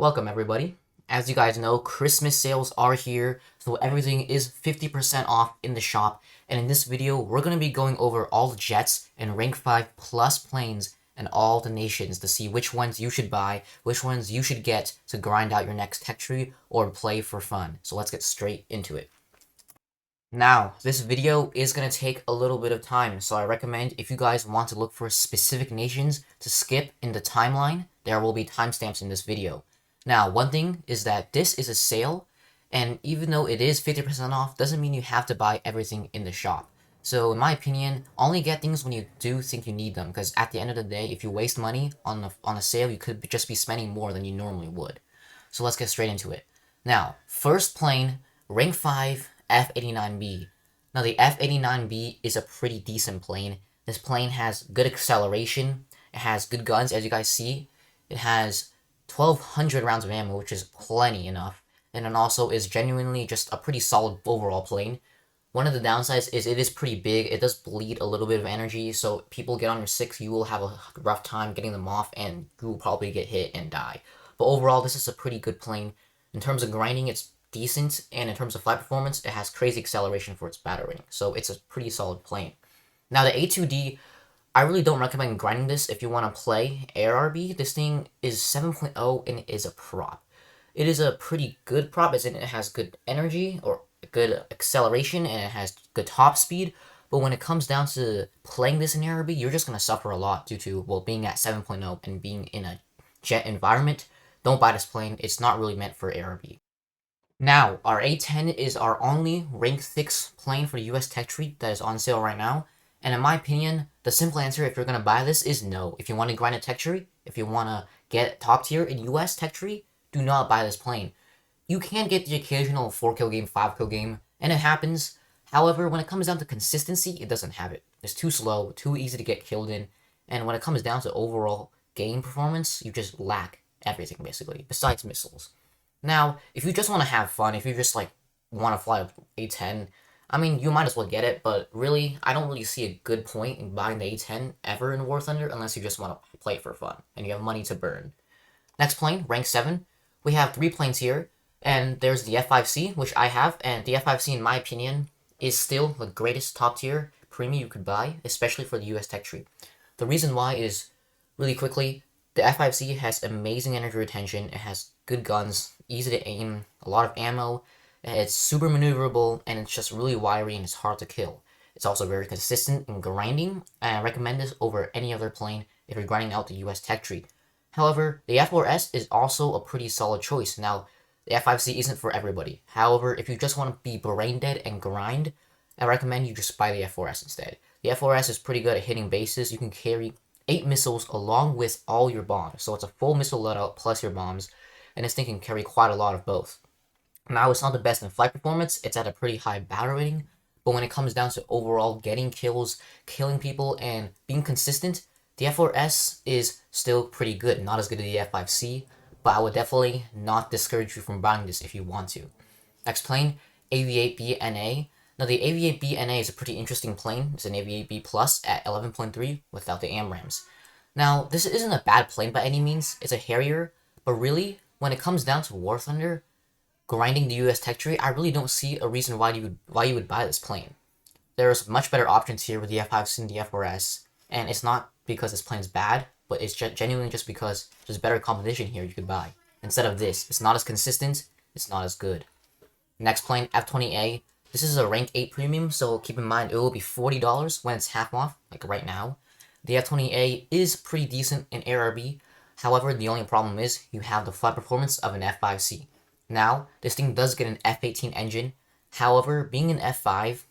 Welcome everybody. As you guys know, Christmas sales are here, so everything is 50% off in the shop. And in this video, we're going to be going over all the jets and rank 5 plus planes and all the nations to see which ones you should buy, which ones you should get to grind out your next tech tree or play for fun. So let's get straight into it. Now, this video is going to take a little bit of time, so I recommend if you guys want to look for specific nations to skip in the timeline, there will be timestamps in this video. Now, one thing is that this is a sale, and even though it is 50% off, doesn't mean you have to buy everything in the shop. So in my opinion, only get things when you do think you need them, because at the end of the day, if you waste money on a sale, you could just be spending more than you normally would. So let's get straight into it. Now, first plane, rank 5, F-89B. Now the F-89B is a pretty decent plane. This plane has good acceleration, it has good guns as you guys see, it has 1200 rounds of ammo, which is plenty enough, and it also is genuinely just a pretty solid overall plane. One of the downsides is it is pretty big, it does bleed a little bit of energy, so people get on your 6, you will have a rough time getting them off, and you will probably get hit and die. But overall, this is a pretty good plane. In terms of grinding, it's decent, and in terms of flight performance, it has crazy acceleration for its battering, so it's a pretty solid plane. Now the A2D, I really don't recommend grinding this if you want to play ARB. This thing is 7.0 and it is a prop. It is a pretty good prop, as in it has good energy or good acceleration and it has good top speed, but when it comes down to playing this in ARB, you're just going to suffer a lot due to, well, being at 7.0 and being in a jet environment. Don't buy this plane, it's not really meant for ARB. Now, our A10 is our only rank 6 plane for the US Tech Tree that is on sale right now. And in my opinion, the simple answer if you're going to buy this is no. If you want to grind a tech tree, if you want to get top tier in US Tech Tree, do not buy this plane. You can get the occasional 4-kill game, 5-kill game, and it happens. However, when it comes down to consistency, it doesn't have it. It's too slow, too easy to get killed in, and when it comes down to overall game performance, you just lack everything basically, besides missiles. Now, if you just want to have fun, if you just like want to fly A10, I mean, you might as well get it, but really, I don't really see a good point in buying the A10 ever in War Thunder unless you just want to play for fun and you have money to burn. Next plane, rank 7. We have 3 planes here, and there's the F5C, which I have, and the F5C, in my opinion, is still the greatest top tier premium you could buy, especially for the US Tech Tree. The reason why is, really quickly, the F5C has amazing energy retention, it has good guns, easy to aim, a lot of ammo, it's super maneuverable, and it's just really wiry and it's hard to kill. It's also very consistent in grinding, and I recommend this over any other plane if you're grinding out the US Tech Tree. However, the F4S is also a pretty solid choice. Now, the F5C isn't for everybody. However, if you just want to be brain dead and grind, I recommend you just buy the F4S instead. The F4S is pretty good at hitting bases. You can carry 8 missiles along with all your bombs. So it's a full missile loadout plus your bombs, and this thing can carry quite a lot of both. Now, it's not the best in flight performance, it's at a pretty high battle rating, but when it comes down to overall getting kills, killing people, and being consistent, the F4S is still pretty good. Not as good as the F5C, but I would definitely not discourage you from buying this if you want to. Next plane, AV8B-NA. Now, the AV8B-NA is a pretty interesting plane. It's an AV8B Plus at 11.3 without the AMRAMs. Now, this isn't a bad plane by any means. It's a Harrier, but really, when it comes down to War Thunder, grinding the US Tech Tree, I really don't see a reason why you would buy this plane. There's much better options here with the F5C and the F4S, and it's not because this plane is bad, but it's genuinely just because there's better competition here you could buy. Instead of this, it's not as consistent, it's not as good. Next plane, F20A. This is a rank 8 premium, so keep in mind it will be $40 when it's half off, like right now. The F20A is pretty decent in ARB, however, the only problem is you have the flight performance of an F5C. Now, this thing does get an F18 engine, however, being an F5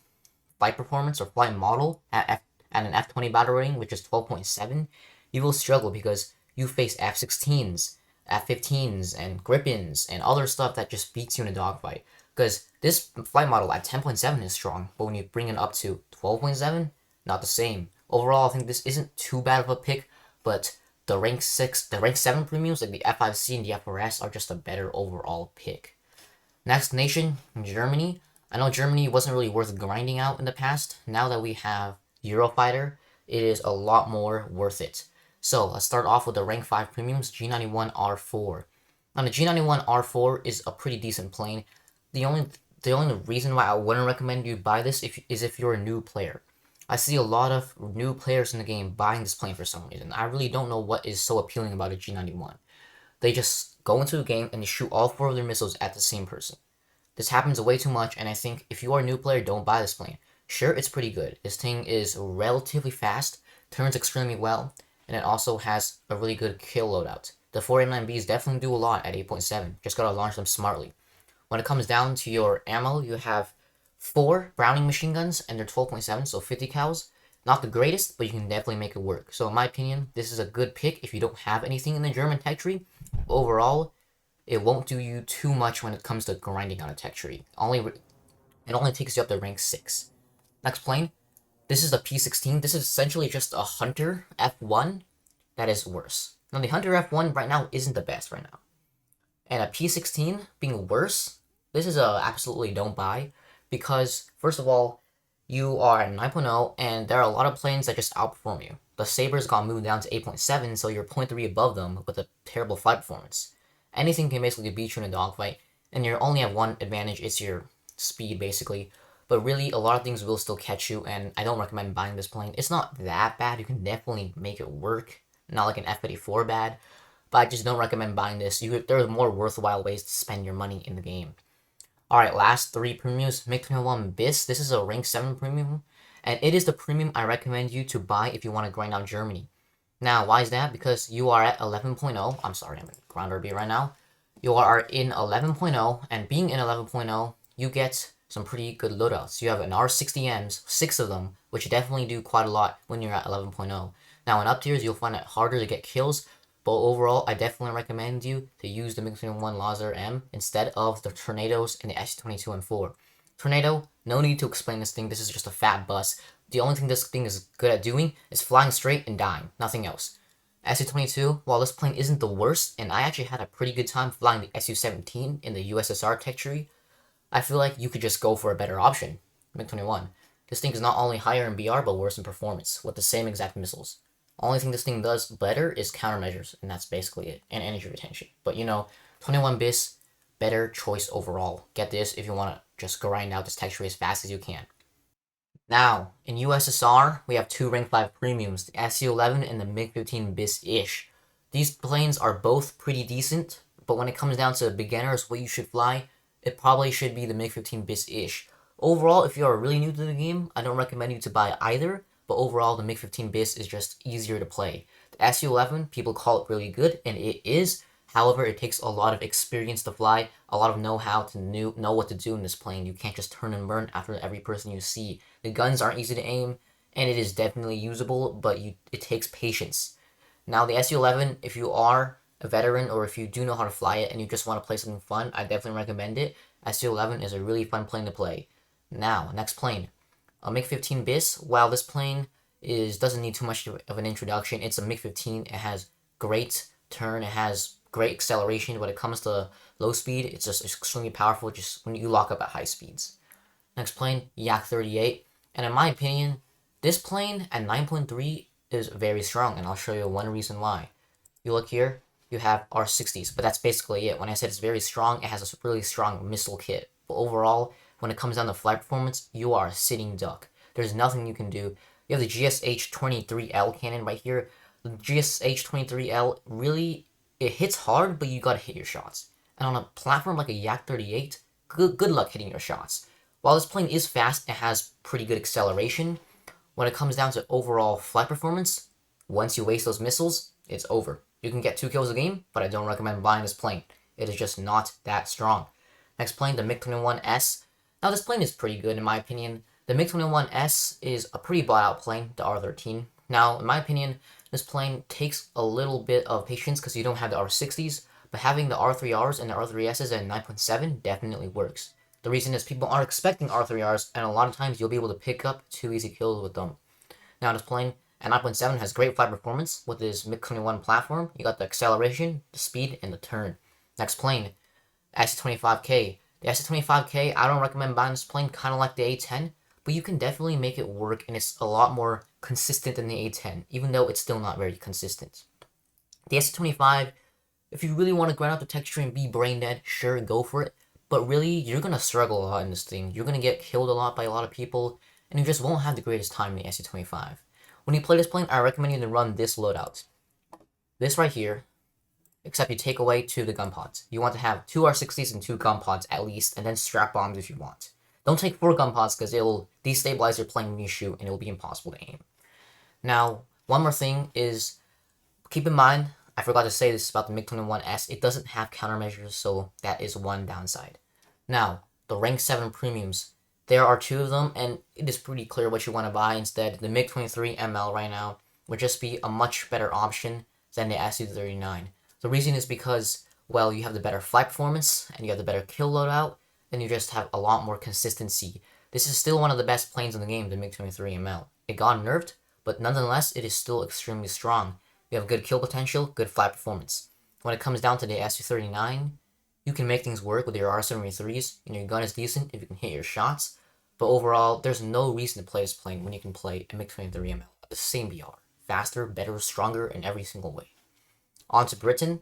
flight performance or flight model at an F20 battle rating, which is 12.7, you will struggle because you face F16s, F15s, and Gripens, and other stuff that just beats you in a dogfight. Because this flight model at 10.7 is strong, but when you bring it up to 12.7, not the same. Overall, I think this isn't too bad of a pick, but the rank 7 premiums like the F5C and the F4S are just a better overall pick. Next nation, Germany. I know Germany wasn't really worth grinding out in the past. Now that we have Eurofighter, it is a lot more worth it. So let's start off with the rank 5 premiums, G91R4. Now the G91R4 is a pretty decent plane. The only reason why I wouldn't recommend you buy this is if you're a new player. I see a lot of new players in the game buying this plane for some reason. I really don't know what is so appealing about a G91. They just go into a game and they shoot all 4 of their missiles at the same person. This happens way too much, and I think if you are a new player, don't buy this plane. Sure, it's pretty good. This thing is relatively fast, turns extremely well, and it also has a really good kill loadout. The 489Bs definitely do a lot at 8.7, just gotta launch them smartly. When it comes down to your ammo, you have 4 Browning machine guns, and they're 12.7, so 50 cals. Not the greatest, but you can definitely make it work. So in my opinion, this is a good pick if you don't have anything in the German tech tree. Overall, it won't do you too much when it comes to grinding on a tech tree. It only takes you up to rank 6. Next plane, this is the P16. This is essentially just a Hunter F1 that is worse. Now the Hunter F1 right now isn't the best right now. And a P16 being worse, this is a absolutely don't buy, because first of all, you are at 9.0 and there are a lot of planes that just outperform you. The Sabres got moved down to 8.7, so you're 0.3 above them with a terrible flight performance. Anything can basically beat you in a dogfight, and you only have one advantage, it's your speed basically. But really, a lot of things will still catch you, and I don't recommend buying this plane. It's not that bad, you can definitely make it work. Not like an F-84 bad, but I just don't recommend buying this. There are more worthwhile ways to spend your money in the game. Alright, last 3 premiums. MiG-21 BIS. This is a rank 7 premium, and it is the premium I recommend you to buy if you want to grind out Germany. Now, why is that? Because you are at 11.0. I'm sorry, I'm in ground RB right now. You are in 11.0, and being in 11.0, you get some pretty good loadouts. You have an R60Ms, 6 of them, which definitely do quite a lot when you're at 11.0. Now, in up tiers, you'll find it harder to get kills, but overall, I definitely recommend you to use the MiG-21 Laser M instead of the Tornadoes and the SU-22 and 4. Tornado, no need to explain this thing. This is just a fat bus. The only thing this thing is good at doing is flying straight and dying. Nothing else. SU-22, while this plane isn't the worst, and I actually had a pretty good time flying the SU-17 in the USSR tech tree, I feel like you could just go for a better option. MiG-21. This thing is not only higher in BR, but worse in performance, with the same exact missiles. Only thing this thing does better is countermeasures, and that's basically it, and energy retention. But 21 BIS, better choice overall. Get this if you want to just grind out this tech tree as fast as you can. Now, in USSR, we have 2 rank 5 premiums, the SU-11 and the MiG-15 BIS-ish. These planes are both pretty decent, but when it comes down to beginners, what you should fly, it probably should be the MiG-15 BIS-ish. Overall, if you are really new to the game, I don't recommend you to buy either, but overall, the MiG-15 BIS is just easier to play. The SU-11, people call it really good, and it is. However, it takes a lot of experience to fly, a lot of know-how to know what to do in this plane. You can't just turn and burn after every person you see. The guns aren't easy to aim, and it is definitely usable, but it takes patience. Now, the SU-11, if you are a veteran or if you do know how to fly it and you just want to play something fun, I definitely recommend it. SU-11 is a really fun plane to play. Now, next plane. A MiG-15 BIS, while this plane doesn't need too much of an introduction, it's a MiG-15. It has great turn, it has great acceleration. When it comes to low speed, it's just extremely powerful just when you lock up at high speeds. Next plane, Yak-38. And in my opinion, this plane at 9.3 is very strong, and I'll show you one reason why. You look here, you have R60s, but that's basically it. When I said it's very strong, it has a really strong missile kit. But overall, when it comes down to flight performance, you are a sitting duck. There's nothing you can do. You have the GSH-23L cannon right here. The GSH-23L really, it hits hard, but you gotta hit your shots. And on a platform like a Yak-38, good luck hitting your shots. While this plane is fast, it has pretty good acceleration. When it comes down to overall flight performance, once you waste those missiles, it's over. You can get 2 kills a game, but I don't recommend buying this plane. It is just not that strong. Next plane, the MiG-21S. Now, this plane is pretty good in my opinion. The MiG-21S is a pretty bought out plane, the R13. Now, in my opinion, this plane takes a little bit of patience because you don't have the R60s, but having the R3Rs and the R3Ss at 9.7 definitely works. The reason is people aren't expecting R3Rs, and a lot of times you'll be able to pick up 2 easy kills with them. Now, this plane at 9.7 has great flight performance with this MiG-21 platform. You got the acceleration, the speed, and the turn. Next plane, SU-25K. The SU-25K, I don't recommend buying this plane, kind of like the A-10, but you can definitely make it work, and it's a lot more consistent than the A-10, even though it's still not very consistent. The SU-25 If you really want to grind out the tech tree and be brain dead, sure, go for it. But really, you're gonna struggle a lot in this thing. You're gonna get killed a lot by a lot of people, and you just won't have the greatest time in the SU-25. When you play this plane, I recommend you to run this loadout. This right here, except you take away 2 of the gun pods. You want to have 2 R60s and 2 gun pods at least, and then strap bombs if you want. Don't take 4 gun pods because it'll destabilize your plane when you shoot, and it'll be impossible to aim. Now, one more thing is, keep in mind, I forgot to say this about the MiG-21S, it doesn't have countermeasures, so that is one downside. Now, the rank 7 premiums, there are 2 of them, and it is pretty clear what you want to buy instead. The MiG-23 ML right now would just be a much better option than the Su-39. The reason is because, well, you have the better flight performance, and you have the better kill loadout, and you just have a lot more consistency. This is still one of the best planes in the game, the MiG-23 ML. It got nerfed, but nonetheless, it is still extremely strong. You have good kill potential, good flight performance. When it comes down to the Su-39, you can make things work with your R-73s, and your gun is decent if you can hit your shots, but overall, there's no reason to play this plane when you can play a MiG-23 ML at the same BR. Faster, better, stronger in every single way. On to Britain.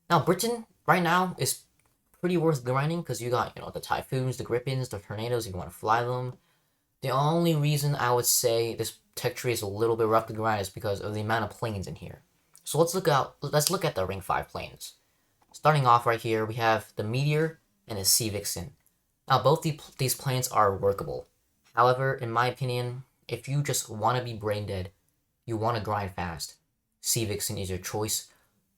Now, Britain, right now, is pretty worth grinding because you got, the Typhoons, the Gripens, the Tornadoes if you want to fly them. The only reason I would say this tech tree is a little bit rough to grind is because of the amount of planes in here. So let's look at the rank 5 planes. Starting off right here, we have the Meteor and the Sea Vixen. Now, both these planes are workable. However, in my opinion, if you just want to be brain dead, you want to grind fast, Sea Vixen is your choice.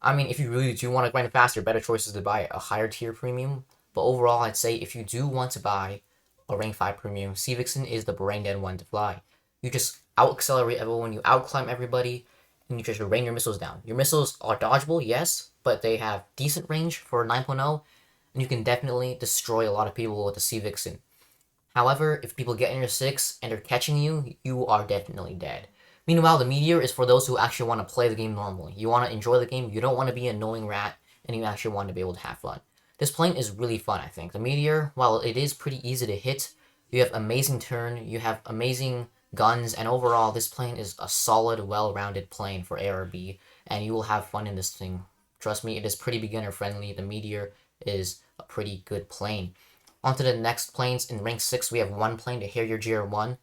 I mean, if you really do want to grind faster, better choice is to buy a higher tier premium. But overall, I'd say if you do want to buy a rank 5 premium, Sea Vixen is the brain dead one to fly. You just out-accelerate everyone, you out-climb everybody, and you just rain your missiles down. Your missiles are dodgeable, yes, but they have decent range for 9.0, and you can definitely destroy a lot of people with the Sea Vixen. However, if people get in your 6 and they're catching you, you are definitely dead. Meanwhile, the Meteor is for those who actually want to play the game normally. You want to enjoy the game, you don't want to be an annoying rat, and you actually want to be able to have fun. This plane is really fun, I think. The Meteor, while it is pretty easy to hit, you have amazing turn, you have amazing guns, and overall, this plane is a solid, well-rounded plane for ARB, and you will have fun in this thing. Trust me, it is pretty beginner-friendly. The Meteor is a pretty good plane. On to the next planes. In rank 6, we have 1 plane, the Harrier GR1.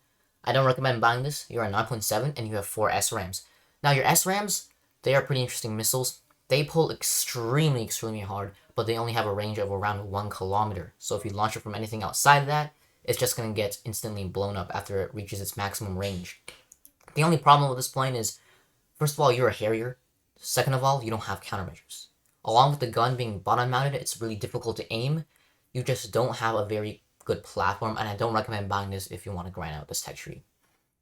I don't recommend buying this. You're at 9.7, and you have 4 SRAMs. Now, your SRAMs, they are pretty interesting missiles. They pull extremely, extremely hard, but they only have a range of around 1 kilometer. So if you launch it from anything outside of that, it's just going to get instantly blown up after it reaches its maximum range. The only problem with this plane is, first of all, you're a Harrier. Second of all, you don't have countermeasures. Along with the gun being bottom mounted, it's really difficult to aim. You just don't have a very good platform, and I don't recommend buying this if you want to grind out this tech tree.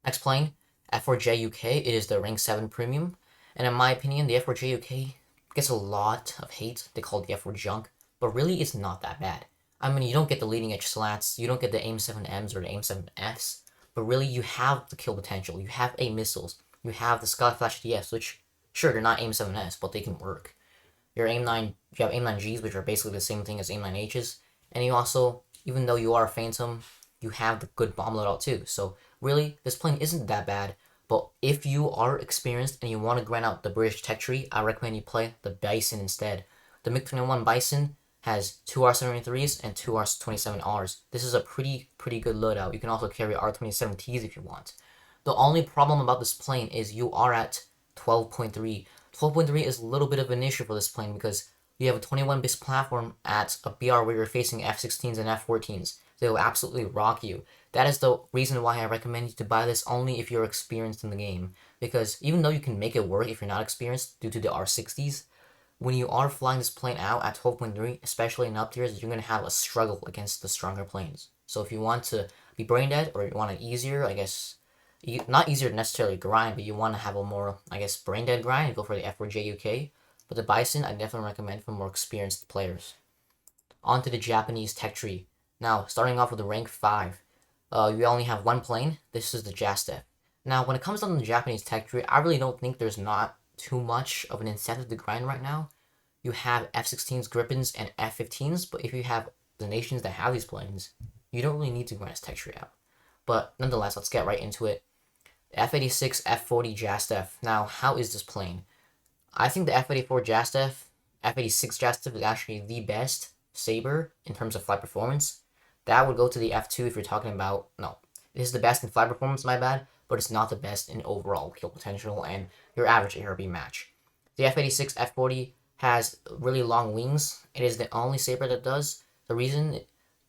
Next plane, F4J UK. It is the rank 7 premium, and in my opinion, the F4J UK gets a lot of hate. They call it the F4 junk, but really it's not that bad. I mean, you don't get the leading edge slats, you don't get the AIM-7Ms or the AIM-7Fs, but really you have the kill potential. You have A missiles, you have the Skyflash DS, which sure they're not AIM-7S, but they can work. You have AIM-9Gs, which are basically the same thing as AIM-9Hs, and you also, even though you are a Phantom, you have the good bomb loadout too. So really, this plane isn't that bad. But if you are experienced and you want to grind out the British tech tree, I recommend you play the Bison instead. The MiG-21 Bison has 2 R-73s and 2 R-27Rs. This is a pretty good loadout. You can also carry R-27Ts if you want. The only problem about this plane is you are at 12.3. 12.3 is a little bit of an issue for this plane because you have a 21-bit platform at a BR where you're facing F-16s and F-14s. They will absolutely rock you. That is the reason why I recommend you to buy this only if you're experienced in the game. Because even though you can make it work if you're not experienced due to the R60s, when you are flying this plane out at 12.3, especially in up tiers, you're going to have a struggle against the stronger planes. So if you want to be brain dead, or you want an easier, I guess, not easier to necessarily grind, but you want to have a more, I guess, brain dead grind, go for the F4J UK. But the Bison, I definitely recommend for more experienced players. On to the Japanese tech tree. Now, starting off with the rank 5, you only have 1 plane. This is the JASTF. Now, when it comes down to the Japanese tech tree, I really don't think there's not too much of an incentive to grind right now. You have F-16s, Gripens, and F-15s, but if you have the nations that have these planes, you don't really need to grind this tech tree out. But nonetheless, let's get right into it. F-86, F-40 JASTF. Now, how is this plane? I think the F-84 JASTF F86 Jastiff is actually the best saber in terms of flight performance. That would go to the F2 if you're talking about, no, it is the best in flight performance, my bad, but it's not the best in overall kill potential and your average ARB match. The F86 F40 has really long wings. It is the only saber that does. The reason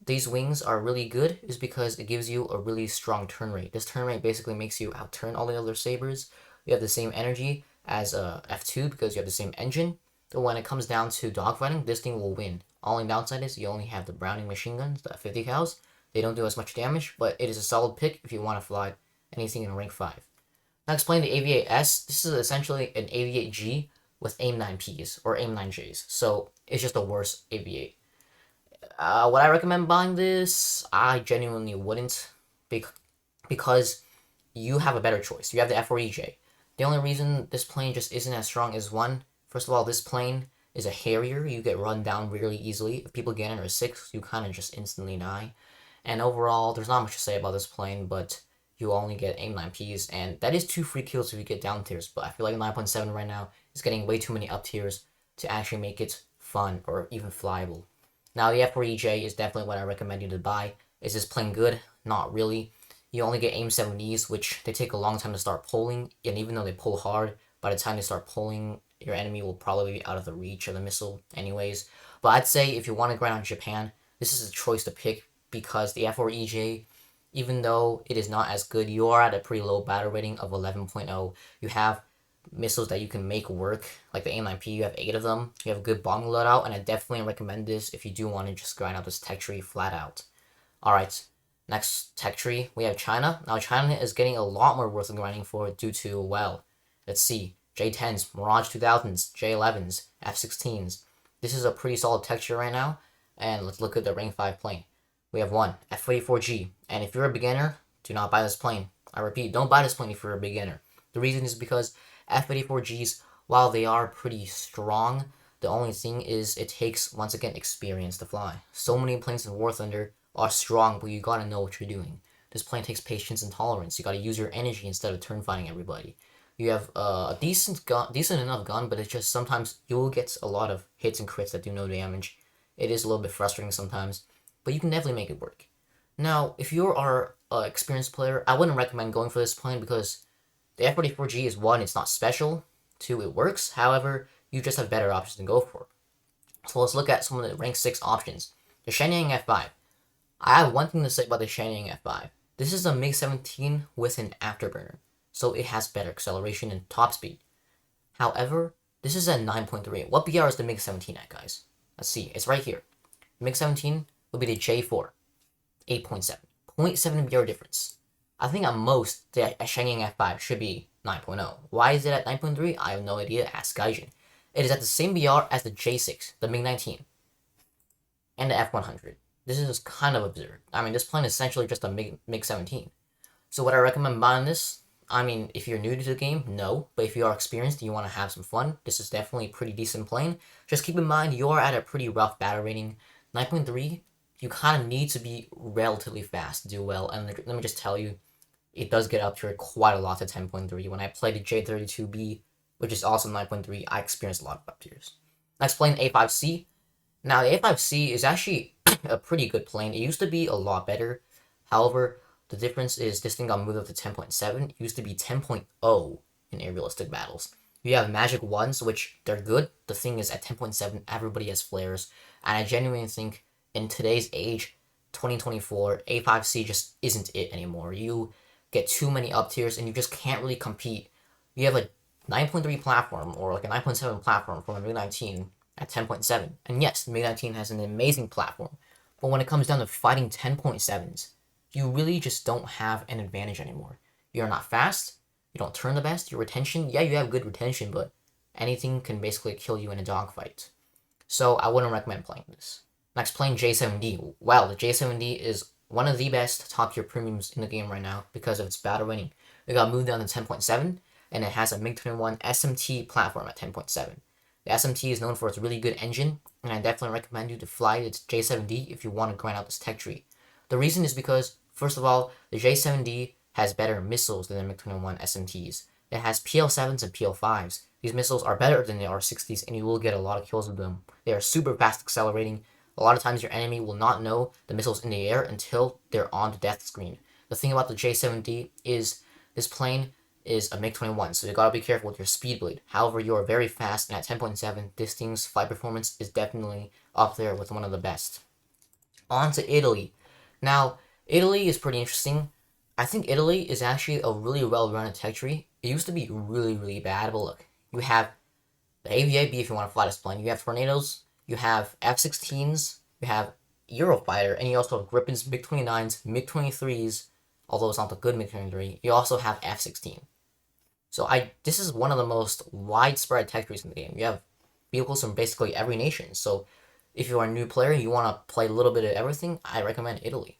these wings are really good is because it gives you a really strong turn rate. This turn rate basically makes you outturn all the other sabers. You have the same energy as F2 because you have the same engine. So when it comes down to dogfighting, this thing will win. Only downside is you only have the Browning machine guns, the 50 cals. They don't do as much damage, but it is a solid pick if you want to fly anything in rank 5. Now explain the AV8S. This is essentially an AV8G with AIM 9Ps or AIM 9Js. So it's just a worse AV8. Would I recommend buying this? I genuinely wouldn't, because you have a better choice. You have the F4EJ. The only reason this plane just isn't as strong is one, first of all, this plane is a Harrier. You get run down really easily. If people get under a 6, you kind of just instantly die. And overall, there's not much to say about this plane, but you only get AIM 9Ps, and that is 2 free kills if you get down tiers, but I feel like 9.7 right now is getting way too many up tiers to actually make it fun or even flyable. Now, the F4EJ is definitely what I recommend you to buy. Is this plane good? Not really. You only get AIM 70s, which they take a long time to start pulling, and even though they pull hard, by the time they start pulling, your enemy will probably be out of the reach of the missile anyways. But I'd say if you want to grind on Japan, this is a choice to pick because the F4EJ, even though it is not as good, you are at a pretty low battle rating of 11.0. You have missiles that you can make work, like the AIM-9P, you have 8 of them. You have a good bombing loadout, and I definitely recommend this if you do want to just grind out this tech tree flat out. Alright, next tech tree, we have China. Now, China is getting a lot more worth of grinding for due to, well, let's see, J10s, Mirage 2000s, J11s, F16s. This is a pretty solid texture right now, and let's look at the rank 5 plane. We have one, F44G, and if you're a beginner, do not buy this plane. I repeat, don't buy this plane if you're a beginner. The reason is because F84Gs, while they are pretty strong, the only thing is it takes, once again, experience to fly. So many planes in War Thunder are strong, but you gotta know what you're doing. This plane takes patience and tolerance. You gotta use your energy instead of turn fighting everybody. You have a decent enough gun, but it's just sometimes you'll get a lot of hits and crits that do no damage. It is a little bit frustrating sometimes, but you can definitely make it work. Now, if you are an experienced player, I wouldn't recommend going for this plane because the F44G is 1, it's not special, 2, it works, however, you just have better options to go for. So let's look at some of the rank 6 options. The Shenyang F5. I have one thing to say about the Shenyang F5. This is a MiG-17 with an afterburner, so it has better acceleration and top speed. However, this is at 9.3. What BR is the MiG-17 at, guys? Let's see, it's right here. MiG-17 would be the J4, 8.7. 0.7 BR difference. I think at most, the Shenyang F5 should be 9.0. Why is it at 9.3? I have no idea, ask Gaijin. It is at the same BR as the J6, the MiG-19, and the F100. This is kind of absurd. I mean, this plane is essentially just a MiG-17. So would I recommend buying this? I mean, if you're new to the game, no. But if you are experienced and you want to have some fun, this is definitely a pretty decent plane. Just keep in mind, you are at a pretty rough battle rating. 9.3, you kind of need to be relatively fast to do well. And let me just tell you, it does get up to quite a lot to 10.3. When I played the J32B, which is also 9.3, I experienced a lot of up tiers. Next plane, A5C. Now, the A5C is actually a pretty good plane. It used to be a lot better. However, the difference is this thing got moved up to 10.7. It used to be 10.0 in aerialistic battles. You have Magic 1s, which they're good. The thing is, at 10.7, everybody has flares. And I genuinely think in today's age, 2024, A5C just isn't it anymore. You get too many up tiers and you just can't really compete. You have a 9.3 platform or like a 9.7 platform from a MiG-19 at 10.7. And yes, the MiG-19 has an amazing platform. But when it comes down to fighting 10.7s, you really just don't have an advantage anymore. You're not fast, you don't turn the best, your retention, yeah, you have good retention, but anything can basically kill you in a dogfight. So I wouldn't recommend playing this. Next, playing J7D. Wow, the J7D is one of the best top tier premiums in the game right now because of its battle rating. It got moved down to 10.7, and it has a MiG-21 SMT platform at 10.7. The SMT is known for its really good engine, and I definitely recommend you to fly its J7D if you want to grind out this tech tree. The reason is because, first of all, the J7D has better missiles than the MiG-21 SMTs. It has PL7s and PL5s, These missiles are better than the R60s, and you will get a lot of kills with them. They are super fast accelerating. A lot of times your enemy will not know the missile's in the air until they're on the death screen. The thing about the J7D is this plane is a MiG-21, so you gotta be careful with your speed bleed. However, you are very fast, and at 10.7, this thing's flight performance is definitely up there with one of the best. On to Italy. Now, Italy is pretty interesting. I think Italy is actually a really well-run tech tree. It used to be really, really bad, but look, you have the AVAB if you want to fly this plane. You have Tornadoes, you have F-16s, you have Eurofighter, and you also have Gripens, MiG-29s, MiG-23s, although it's not the good MiG-23. You also have F-16. So this is one of the most widespread tech trees in the game. You have vehicles from basically every nation. So if you are a new player, you want to play a little bit of everything, I recommend Italy.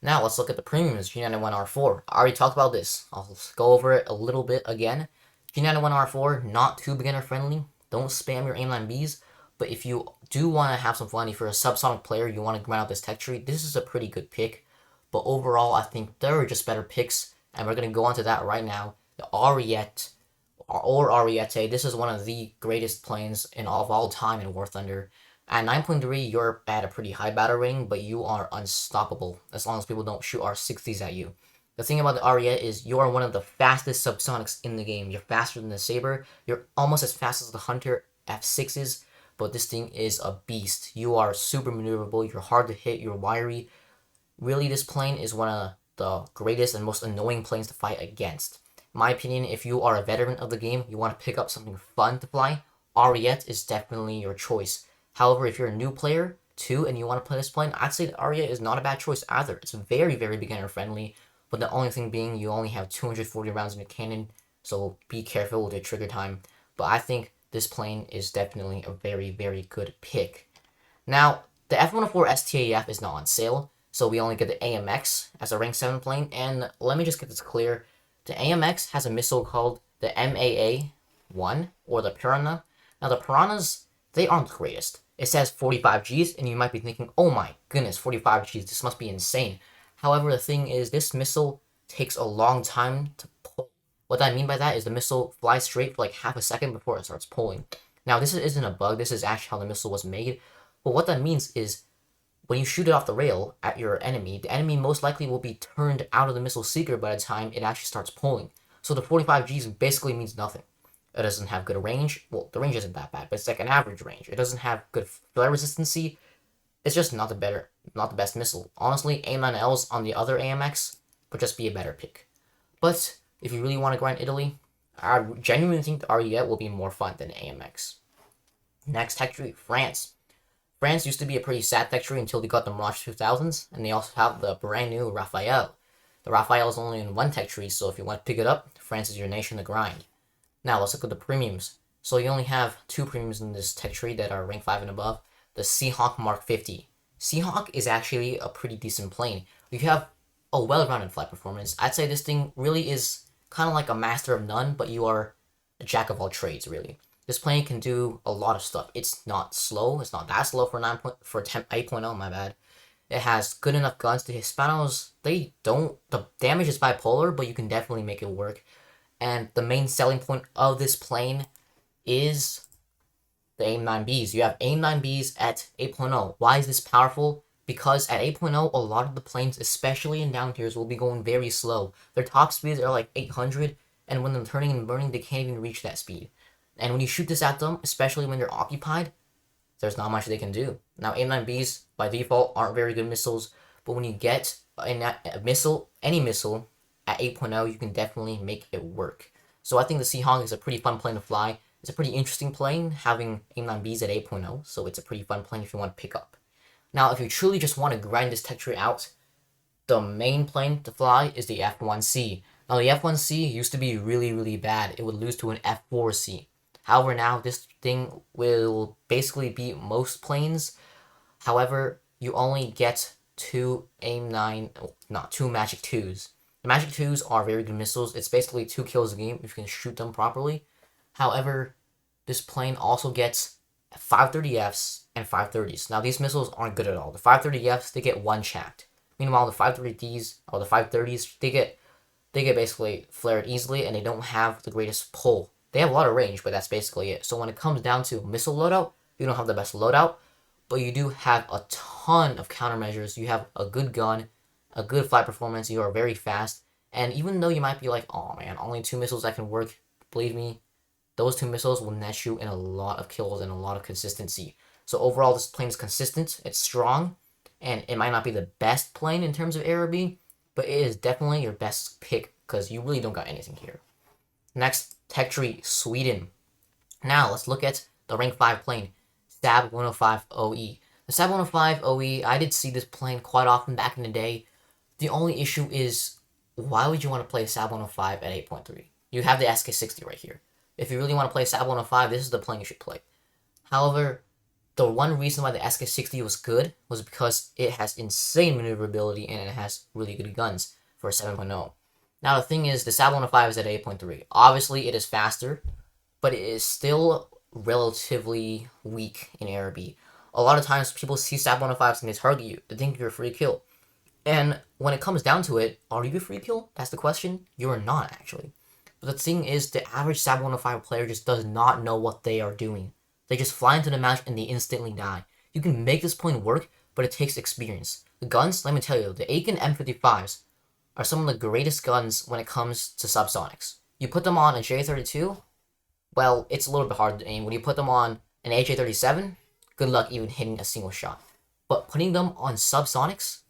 Now let's look at the premiums, G91R4. I already talked about this. I'll go over it a little bit again. G91R4, not too beginner friendly. Don't spam your aimline Bs. But if you do want to have some fun, if you're a subsonic player, you want to grind out this tech tree, this is a pretty good pick. But overall, I think there are just better picks, and we're going to go on to that right now. The Ariete, or Ariete, this is one of the greatest planes of all time in War Thunder. At 9.3, you're at a pretty high battle rating, but you are unstoppable as long as people don't shoot R60s at you. The thing about the Ariete is you are one of the fastest subsonics in the game. You're faster than the Saber. You're almost as fast as the Hunter F6s, but this thing is a beast. You are super maneuverable. You're hard to hit. You're wiry. Really, this plane is one of the greatest and most annoying planes to fight against. In my opinion, if you are a veteran of the game, you want to pick up something fun to fly, Ariete is definitely your choice. However, if you're a new player too and you want to play this plane, I'd say the Ariete is not a bad choice either. It's very, very beginner friendly, but the only thing being you only have 240 rounds in your cannon, so be careful with your trigger time. But I think this plane is definitely a very, very good pick. Now, the F104 STAF is not on sale, so we only get the AMX as a rank 7 plane, and let me just get this clear. The AMX has a missile called the MAA-1, or the Piranha. Now, the Piranhas, they aren't the greatest. It says 45 Gs, and you might be thinking, oh my goodness, 45 Gs, this must be insane. However, the thing is, this missile takes a long time to pull. What I mean by that is the missile flies straight for like half a second before it starts pulling. Now, this isn't a bug, this is actually how the missile was made, but what that means is, when you shoot it off the rail at your enemy, the enemy most likely will be turned out of the missile seeker by the time it actually starts pulling. So the 45 Gs basically means nothing. It doesn't have good range. Well, the range isn't that bad, but it's like an average range. It doesn't have good flare resistancy. It's just not the best missile. Honestly, A9Ls on the other AMX would just be a better pick. But if you really want to grind Italy, I genuinely think the Ariete will be more fun than AMX. Next tech tree, France. France used to be a pretty sad tech tree until they got the Mirage 2000s, and they also have the brand new Raphael. The Raphael is only in one tech tree, so if you want to pick it up, France is your nation to grind. Now let's look at the premiums. So you only have two premiums in this tech tree that are rank 5 and above. The Seahawk Mark 50. Seahawk is actually a pretty decent plane. You have a well-rounded flight performance. I'd say this thing really is kind of like a master of none, but you are a jack of all trades, really. This plane can do a lot of stuff. It's not slow. It's not that slow for 8.0, my bad. It has good enough guns. The Hispanos, the damage is bipolar, but you can definitely make it work. And the main selling point of this plane is the AIM-9Bs. You have AIM-9Bs at 8.0. Why is this powerful? Because at 8.0, a lot of the planes, especially in down tiers, will be going very slow. Their top speeds are like 800, and when they're turning and burning, they can't even reach that speed. And when you shoot this at them, especially when they're occupied, there's not much they can do. Now, AIM-9Bs, by default, aren't very good missiles, but when you get a missile, any missile, at 8.0, you can definitely make it work. So I think the Seahawk is a pretty fun plane to fly. It's a pretty interesting plane, having AIM-9Bs at 8.0, so it's a pretty fun plane if you want to pick up. Now, if you truly just want to grind this tech tree out, the main plane to fly is the F1C. Now, the F1C used to be really, really bad. It would lose to an F4C. However, now this thing will basically beat most planes. However, you only get two Magic 2s. The Magic 2s are very good missiles. It's basically 2 kills a game if you can shoot them properly. However, this plane also gets 530Fs and 530s. Now, these missiles aren't good at all. The 530Fs, they get one-shacked. Meanwhile, the 530Ds, or the 530s, they get basically flared easily, and they don't have the greatest pull. They have a lot of range, but that's basically it. So when it comes down to missile loadout, you don't have the best loadout, but you do have a ton of countermeasures. You have a good gun, a good flight performance. You are very fast, and even though you might be like, oh man, only 2 missiles that can work, believe me, those 2 missiles will net you in a lot of kills and a lot of consistency. So overall, this plane is consistent, it's strong, and it might not be the best plane in terms of ARB, but it is definitely your best pick because you really don't got anything here. Next, Tech Tree, Sweden. Now, let's look at the rank 5 plane, Stab 105 OE. The Stab 105 OE, I did see this plane quite often back in the day. The only issue is, why would you want to play Stab 105 at 8.3? You have the SK60 right here. If you really want to play Stab 105, this is the plane you should play. However, the one reason why the SK60 was good was because it has insane maneuverability and it has really good guns for a 7.0. Now, the thing is, the Stab 105 is at 8.3. Obviously, it is faster, but it is still relatively weak in ARB. A lot of times, people see Stab 105s and they target you. They think you're a free kill. And when it comes down to it, are you a free kill? That's the question. You are not, actually. But the thing is, the average Stab 105 player just does not know what they are doing. They just fly into the match and they instantly die. You can make this point work, but it takes experience. The guns, let me tell you, the Aiken M55s are some of the greatest guns when it comes to subsonics. You put them on a J32, well, it's a little bit hard to aim. When you put them on an AJ37, good luck even hitting a single shot. But putting them on subsonics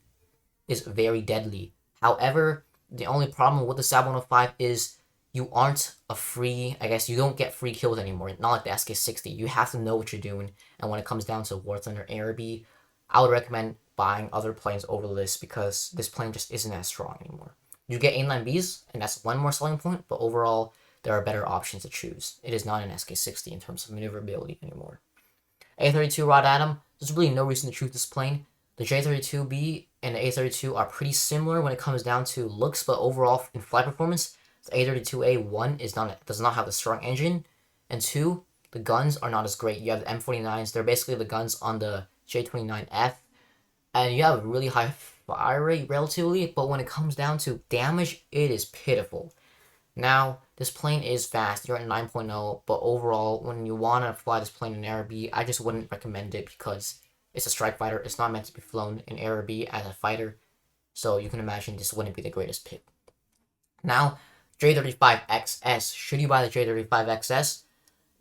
is very deadly. However, the only problem with the Stab 105 is you aren't a free, I guess you don't get free kills anymore, not like the SK60. You have to know what you're doing, and when it comes down to War Thunder ARB, I would recommend buying other planes over this because this plane just isn't as strong anymore. You get A9 Bs, and that's one more selling point, but overall, there are better options to choose. It is not an SK60 in terms of maneuverability anymore. A32 Rod Atom, there's really no reason to choose this plane. The J32B and the A32 are pretty similar when it comes down to looks, but overall in flight performance, the A32A, 1, does not have a strong engine, and 2, the guns are not as great. You have the M49s, they're basically the guns on the J29F, and you have a really high fire rate relatively, but when it comes down to damage, it is pitiful. Now, this plane is fast, you're at 9.0, but overall, when you want to fly this plane in ARB, I just wouldn't recommend it because it's a strike fighter, it's not meant to be flown in ARB as a fighter, so you can imagine this wouldn't be the greatest pick. Now, J35XS. Should you buy the J35XS?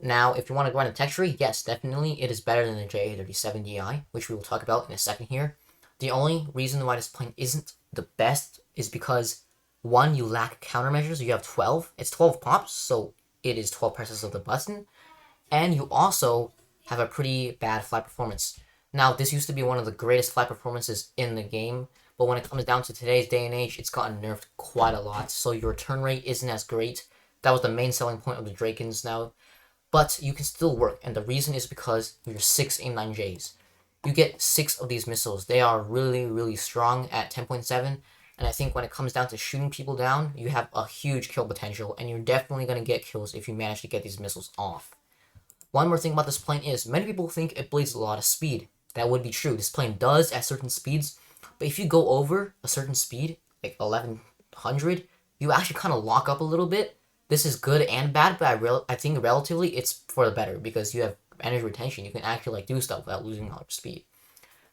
Now, if you want to go on a tech tree, yes, definitely, it is better than the J37DI, which we will talk about in a second here. The only reason why this plane isn't the best is because, one, you lack countermeasures. You have 12. It's 12 pops, so it is 12 presses of the button. And you also have a pretty bad flight performance. Now, this used to be one of the greatest flight performances in the game, but when it comes down to today's day and age, it's gotten nerfed quite a lot, so your turn rate isn't as great. That was the main selling point of the Drakens now. But you can still work, and the reason is because you're 6 A9Js. You get 6 of these missiles. They are really, really strong at 10.7, and I think when it comes down to shooting people down, you have a huge kill potential, and you're definitely going to get kills if you manage to get these missiles off. One more thing about this plane is, many people think it bleeds a lot of speed. That would be true. This plane does at certain speeds, but if you go over a certain speed, like 1100, you actually kind of lock up a little bit. This is good and bad, but I think relatively it's for the better because you have energy retention. You can actually do stuff without losing a lot of speed.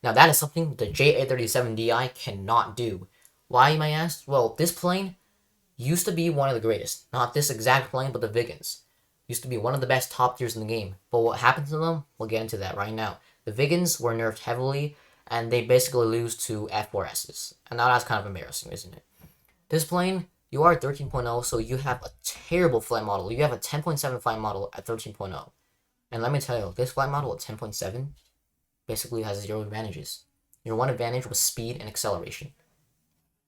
Now that is something the JA37DI cannot do. Why, you might ask? Well, this plane used to be one of the greatest. Not this exact plane, but the Vigans. Used to be one of the best top tiers in the game. But what happened to them? We'll get into that right now. The Vigans were nerfed heavily, and they basically lose to F4Ss. And now that's kind of embarrassing, isn't it? This plane, you are at 13.0, so you have a terrible flight model. You have a 10.7 flight model at 13.0. And let me tell you, this flight model at 10.7 basically has 0 advantages. Your one advantage was speed and acceleration.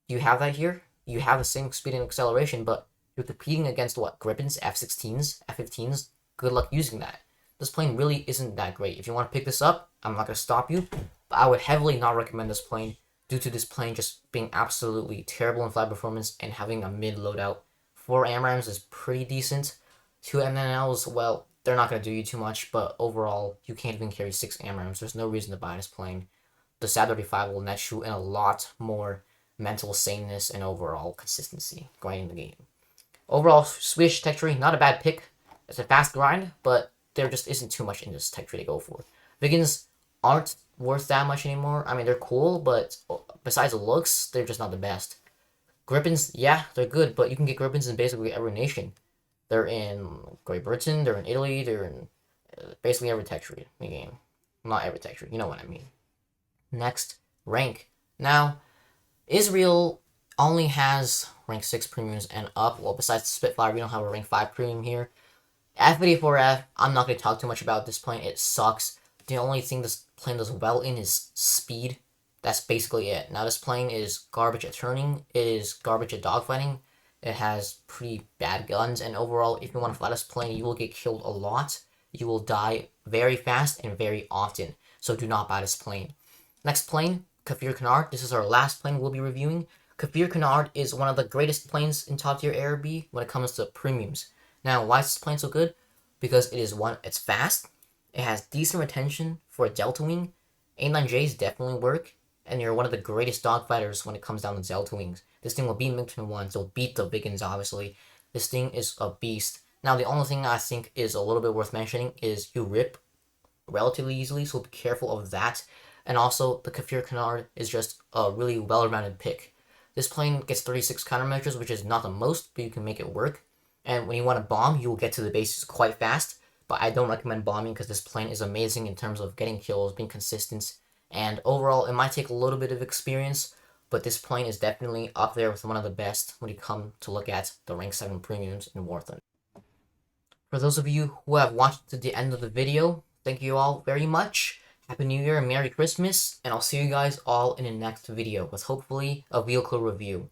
You have that here. You have the same speed and acceleration, but you're competing against what? Gripens, F-16s, F-15s? Good luck using that. This plane really isn't that great. If you want to pick this up, I'm not going to stop you, but I would heavily not recommend this plane due to this plane just being absolutely terrible in flight performance and having a mid loadout. 4 AMRAMs is pretty decent. 2 M9Ls, well, they're not going to do you too much, but overall, you can't even carry 6 AMRAMs. There's no reason to buy this plane. The SAB 35 will net you in a lot more mental saneness and overall consistency going in the game. Overall, Swedish tech tree, not a bad pick. It's a fast grind, but there just isn't too much in this tech tree to go for. Vigans aren't worth that much anymore. I mean, they're cool, but besides the looks, they're just not the best. Grippins, yeah, they're good, but you can get Grippins in basically every nation. They're in Great Britain, they're in Italy, they're in basically every tech tree in the game. Not every tech tree, you know what I mean. Next, rank. Now, Israel only has rank 6 premiums and up. Well, besides the Spitfire, we don't have a rank 5 premium here. F-84F, I'm not going to talk too much about this plane. It sucks. The only thing this plane does well in is speed. That's basically it. Now, this plane is garbage at turning. It is garbage at dogfighting. It has pretty bad guns. And overall, if you want to fly this plane, you will get killed a lot. You will die very fast and very often. So do not buy this plane. Next plane, Kafir Canard. This is our last plane we'll be reviewing. Kafir Canard is one of the greatest planes in top tier ARB when it comes to premiums. Now, why is this plane so good? Because it's fast, it has decent retention for a Delta Wing, A9Js definitely work, and you're one of the greatest dogfighters when it comes down to Delta Wings. This thing will beat MiG-21, so beat the Vigans, obviously. This thing is a beast. Now, the only thing I think is a little bit worth mentioning is you rip relatively easily, so be careful of that. And also, the Kafir Canard is just a really well-rounded pick. This plane gets 36 countermeasures, which is not the most, but you can make it work. And when you want to bomb, you will get to the bases quite fast. But I don't recommend bombing because this plane is amazing in terms of getting kills, being consistent. And overall, it might take a little bit of experience, but this plane is definitely up there with one of the best when you come to look at the rank 7 premiums in War Thunder. For those of you who have watched to the end of the video, thank you all very much. Happy New Year and Merry Christmas, and I'll see you guys all in the next video with hopefully a vehicle review.